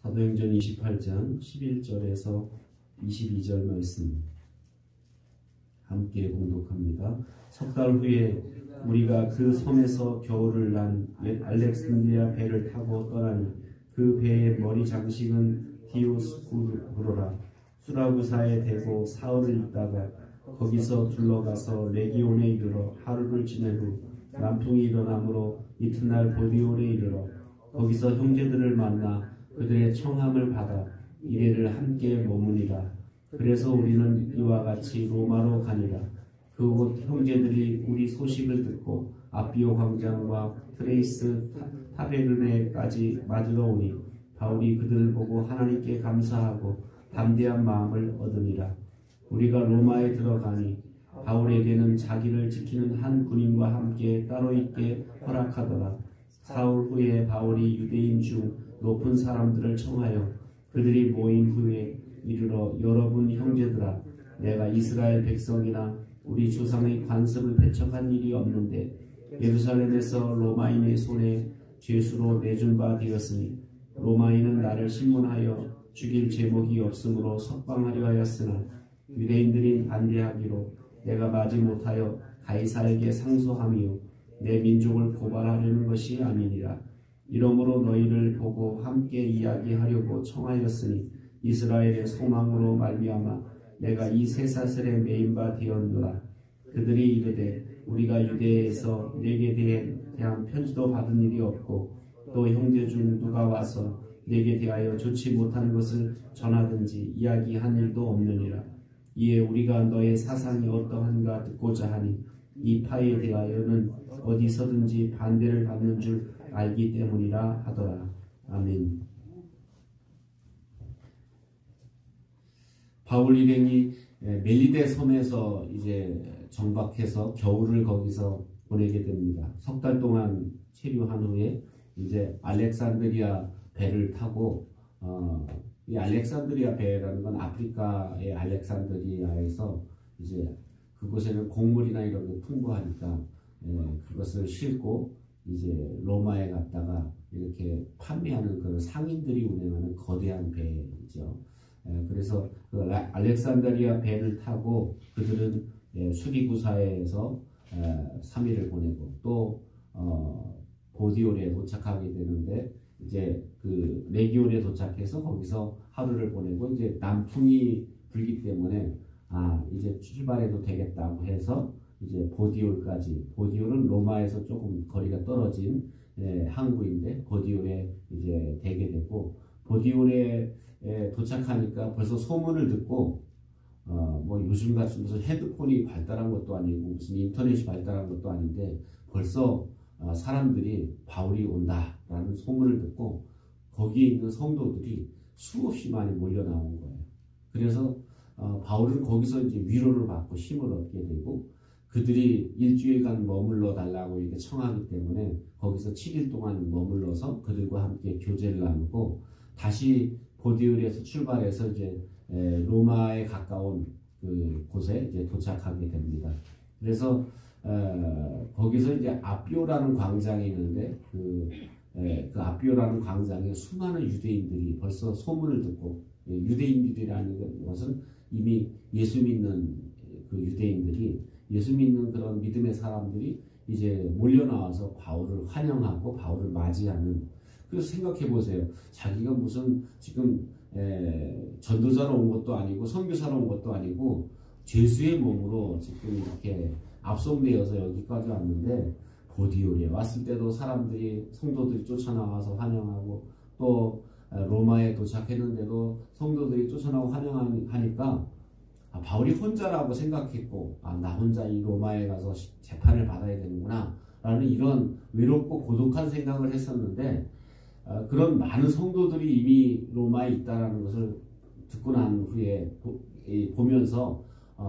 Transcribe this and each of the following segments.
사도행전 28장 11절에서 22절 말씀 함께 공독합니다. 석 달 후에 우리가 그 섬에서 겨울을 난 옛 알렉산드리아 배를 타고 떠나니 그 배의 머리 장식은 디오스쿠로라. 수라구사에 대고 사흘을 있다가 거기서 둘러가서 레기온에 이르러 하루를 지낸 후 남풍이 일어나므로 이튿날 보디올에 이르러 거기서 형제들을 만나 그들의 청함을 받아 이래를 함께 머무니라. 그래서 우리는 이와 같이 로마로 가니라. 그곳 형제들이 우리 소식을 듣고 아비오 광장과 트레이스 타베르네까지 맞으러 오니 바울이 그들을 보고 하나님께 감사하고 담대한 마음을 얻으니라. 우리가 로마에 들어가니 바울에게는 자기를 지키는 한 군인과 함께 따로 있게 허락하더라. 사흘 후에 바울이 유대인 중 높은 사람들을 청하여 그들이 모인 후에 이르러 여러분 형제들아, 내가 이스라엘 백성이나 우리 조상의 관습을 배척한 일이 없는데 예루살렘에서 로마인의 손에 죄수로 내준 바 되었으니 로마인은 나를 신문하여 죽일 제목이 없으므로 석방하려 하였으나 유대인들이 반대하기로 내가 마지못하여 가이사에게 상소함이요 내 민족을 고발하려는 것이 아니니라. 이러므로 너희를 보고 함께 이야기하려고 청하였으니 이스라엘의 소망으로 말미암아 내가 이 쇠사슬에 매인 바 되었노라. 그들이 이르되 우리가 유대에서 내게 대한 편지도 받은 일이 없고 또 형제 중 누가 와서 내게 대하여 좋지 못한 것을 전하든지 이야기한 일도 없느니라. 이에 우리가 너의 사상이 어떠한가 듣고자 하니 이 파에 대하여는 어디서든지 반대를 받는 줄 알기 때문이라 하더라. 아멘. 바울 일행이 멜리데 섬에서 이제 정박해서 겨울을 거기서 보내게 됩니다. 석 달 동안 체류한 후에 이제 알렉산드리아 배를 타고 이 알렉산드리아 배라는 건 아프리카의 알렉산드리아에서 이제 그곳에는 곡물이나 이런 게 풍부하니까 그것을 싣고 이제 로마에 갔다가 이렇게 판매하는 그런 상인들이 운행하는 거대한 배죠. 그래서 그 알렉산드리아 배를 타고 그들은 수리구사에서 3일을 보내고 또 보디올에 도착하게 되는데 이제 그 레기온에 도착해서 거기서 하루를 보내고 이제 남풍이 불기 때문에 이제 출발해도 되겠다고 해서 이제 보디올까지, 보디올은 로마에서 조금 거리가 떨어진 항구인데 보디올에 이제 되게 되고, 보디올에 도착하니까 벌써 소문을 듣고 뭐 요즘같이 무슨 헤드폰이 발달한 것도 아니고 무슨 인터넷이 발달한 것도 아닌데 벌써 사람들이 바울이 온다라는 소문을 듣고 거기에 있는 성도들이 수없이 많이 몰려 나온 거예요. 그래서 바울은 거기서 이제 위로를 받고 힘을 얻게 되고, 그들이 일주일간 머물러 달라고 이렇게 청하기 때문에 거기서 7일 동안 머물러서 그들과 함께 교제를 나누고 다시 보디올에서 출발해서 이제 로마에 가까운 그 곳에 이제 도착하게 됩니다. 그래서 거기서 이제 아비오라는 광장이 있는데 그 아비오라는 광장에 수많은 유대인들이 벌써 소문을 듣고, 유대인들이라는 것은 이미 예수 믿는 그 유대인들이, 예수 믿는 그런 믿음의 사람들이 이제 몰려 나와서 바울을 환영하고 바울을 맞이하는. 그래서 생각해 보세요. 자기가 무슨 지금 전도자로 온 것도 아니고 선교사로 온 것도 아니고 죄수의 몸으로 지금 이렇게 압송되어서 여기까지 왔는데, 보디올에 왔을 때도 사람들이, 성도들이 쫓아나와서 환영하고, 또 로마에 도착했는데도 성도들이 쫓아나오고 환영하니까 바울이 혼자라고 생각했고, 나 혼자 이 로마에 가서 재판을 받아야 되는구나 라는 이런 외롭고 고독한 생각을 했었는데, 그런 많은 성도들이 이미 로마에 있다는 것을 듣고 난 후에 보면서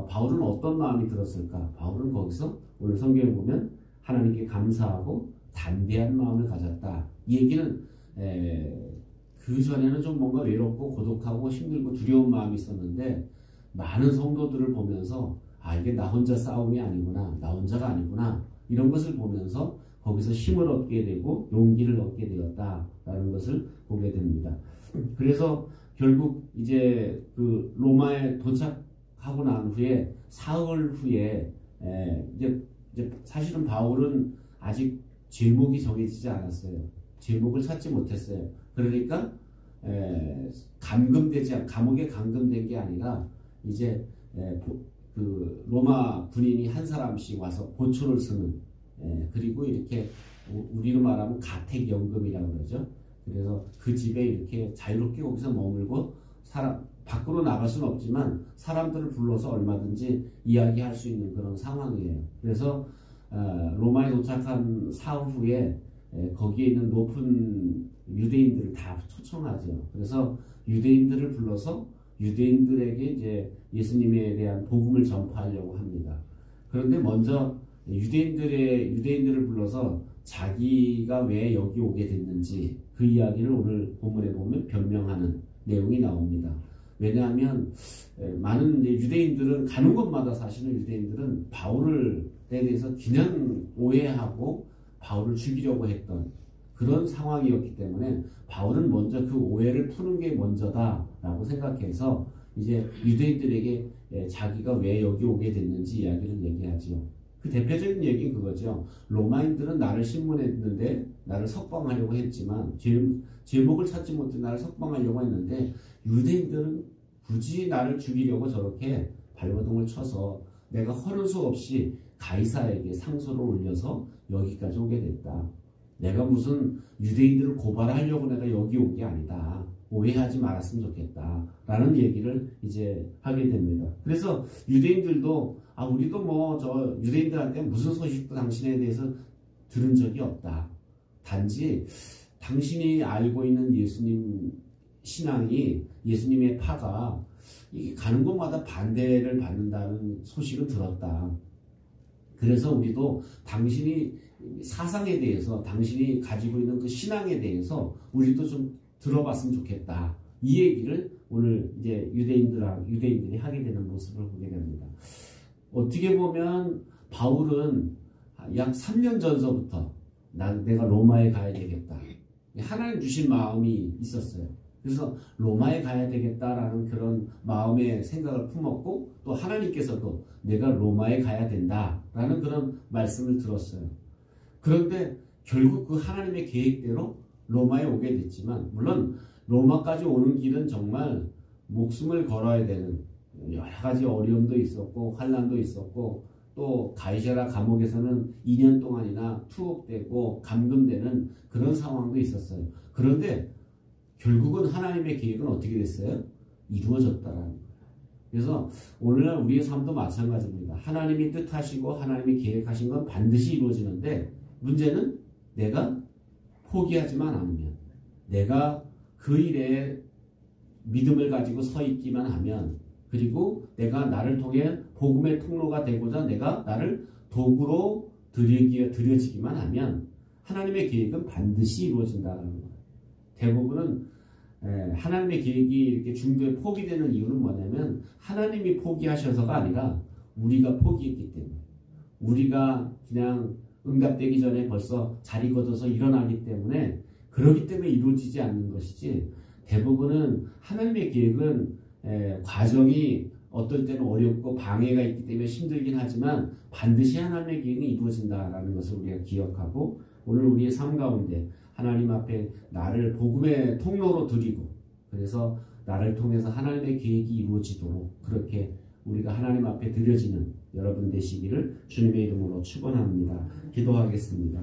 바울은 어떤 마음이 들었을까? 바울은 거기서 오늘 성경에 보면 하나님께 감사하고 담대한 마음을 가졌다. 이 얘기는 그 전에는 좀 뭔가 외롭고 고독하고 힘들고 두려운 마음이 있었는데, 많은 성도들을 보면서 이게 나 혼자 싸움이 아니구나, 나 혼자가 아니구나, 이런 것을 보면서 거기서 힘을 얻게 되고 용기를 얻게 되었다라는 것을 보게 됩니다. 그래서 결국 이제 그 로마에 도착하고 난 후에 사흘 후에 이제 사실은 바울은 아직 제목이 정해지지 않았어요. 제목을 찾지 못했어요. 그러니까 감옥에 감금된 게 아니라 이제 그 로마 군인이 한 사람씩 와서 보초를 쓰는 그리고 이렇게 우리로 말하면 가택연금이라고 그러죠. 그래서 그 집에 이렇게 자유롭게 거기서 머물고 밖으로 나갈 수는 없지만 사람들을 불러서 얼마든지 이야기할 수 있는 그런 상황이에요. 그래서 로마에 도착한 사흘 후에 거기에 있는 높은 유대인들을 다 초청하죠. 그래서 유대인들을 불러서 유대인들에게 이제 예수님에 대한 복음을 전파하려고 합니다. 그런데 먼저 유대인들을 불러서 자기가 왜 여기 오게 됐는지 그 이야기를 오늘 본문에 보면 변명하는 내용이 나옵니다. 왜냐하면 많은 이제 유대인들은 가는 곳마다 사실은 유대인들은 바울에 대해서 그냥 오해하고 바울을 죽이려고 했던 그런 상황이었기 때문에 바울은 먼저 그 오해를 푸는 게 먼저다라고 생각해서 이제 유대인들에게 자기가 왜 여기 오게 됐는지 이야기를 얘기하죠. 그 대표적인 얘기는 그거죠. 로마인들은 나를 신문했는데 나를 석방하려고 했지만 제목을 찾지 못해 나를 석방하려고 했는데 유대인들은 굳이 나를 죽이려고 저렇게 발버둥을 쳐서 내가 허를 수 없이 가이사에게 상소를 올려서 여기까지 오게 됐다. 내가 무슨 유대인들을 고발하려고 내가 여기 온 게 아니다. 오해하지 말았으면 좋겠다. 라는 얘기를 이제 하게 됩니다. 그래서 유대인들도 우리도 뭐 저 유대인들한테 무슨 소식도 당신에 대해서 들은 적이 없다. 단지 당신이 알고 있는 예수님 신앙이 예수님의 파가 이게 가는 곳마다 반대를 받는다는 소식을 들었다. 그래서 우리도 당신이 사상에 대해서 당신이 가지고 있는 그 신앙에 대해서 우리도 좀 들어봤으면 좋겠다. 이 얘기를 오늘 이제 유대인들이 하게 되는 모습을 보게 됩니다. 어떻게 보면 바울은 약 3년 전서부터 내가 로마에 가야 되겠다. 하나님 주신 마음이 있었어요. 그래서 로마에 가야 되겠다라는 그런 마음의 생각을 품었고 또 하나님께서도 내가 로마에 가야 된다라는 그런 말씀을 들었어요. 그런데 결국 그 하나님의 계획대로 로마에 오게 됐지만 물론 로마까지 오는 길은 정말 목숨을 걸어야 되는 여러 가지 어려움도 있었고 환난도 있었고 또 가이사랴 감옥에서는 2년 동안이나 투옥되고 감금되는 그런 상황도 있었어요. 그런데 결국은 하나님의 계획은 어떻게 됐어요? 이루어졌다라는 거예요. 그래서 오늘날 우리의 삶도 마찬가지입니다. 하나님이 뜻하시고 하나님이 계획하신 건 반드시 이루어지는데 문제는 내가 포기하지만 않으면 내가 그 일에 믿음을 가지고 서 있기만 하면 그리고 내가 나를 통해 복음의 통로가 되고자 내가 나를 도구로 드려지기만 하면 하나님의 계획은 반드시 이루어진다는 거예요. 대부분은 하나님의 계획이 이렇게 중도에 포기되는 이유는 뭐냐면 하나님이 포기하셔서가 아니라 우리가 포기했기 때문에 우리가 그냥 응답되기 전에 벌써 자리 걷어서 일어나기 때문에 그러기 때문에 이루어지지 않는 것이지 대부분은 하나님의 계획은 과정이 어떨 때는 어렵고 방해가 있기 때문에 힘들긴 하지만 반드시 하나님의 계획은 이루어진다라는 것을 우리가 기억하고 오늘 우리의 삶 가운데 하나님 앞에 나를 복음의 통로로 드리고 그래서 나를 통해서 하나님의 계획이 이루어지도록 그렇게 우리가 하나님 앞에 드려지는 여러분 되시기를 주님의 이름으로 축원합니다. 기도하겠습니다.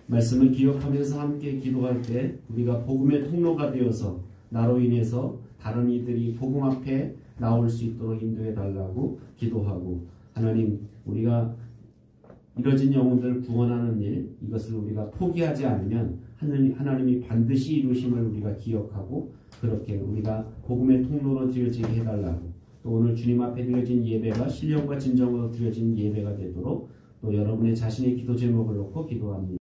말씀을 기억하면서 함께 기도할 때 우리가 복음의 통로가 되어서 나로 인해서 다른 이들이 복음 앞에 나올 수 있도록 인도해 달라고 기도하고 하나님 우리가 이뤄진 영혼들을 구원하는 일 이것을 우리가 포기하지 않으면 하나님이 반드시 이루심을 우리가 기억하고 그렇게 우리가 복음의 통로로 드려지게 해달라고 또 오늘 주님 앞에 드려진 예배가 신령과 진정으로 드려진 예배가 되도록 또 여러분의 자신의 기도 제목을 놓고 기도합니다.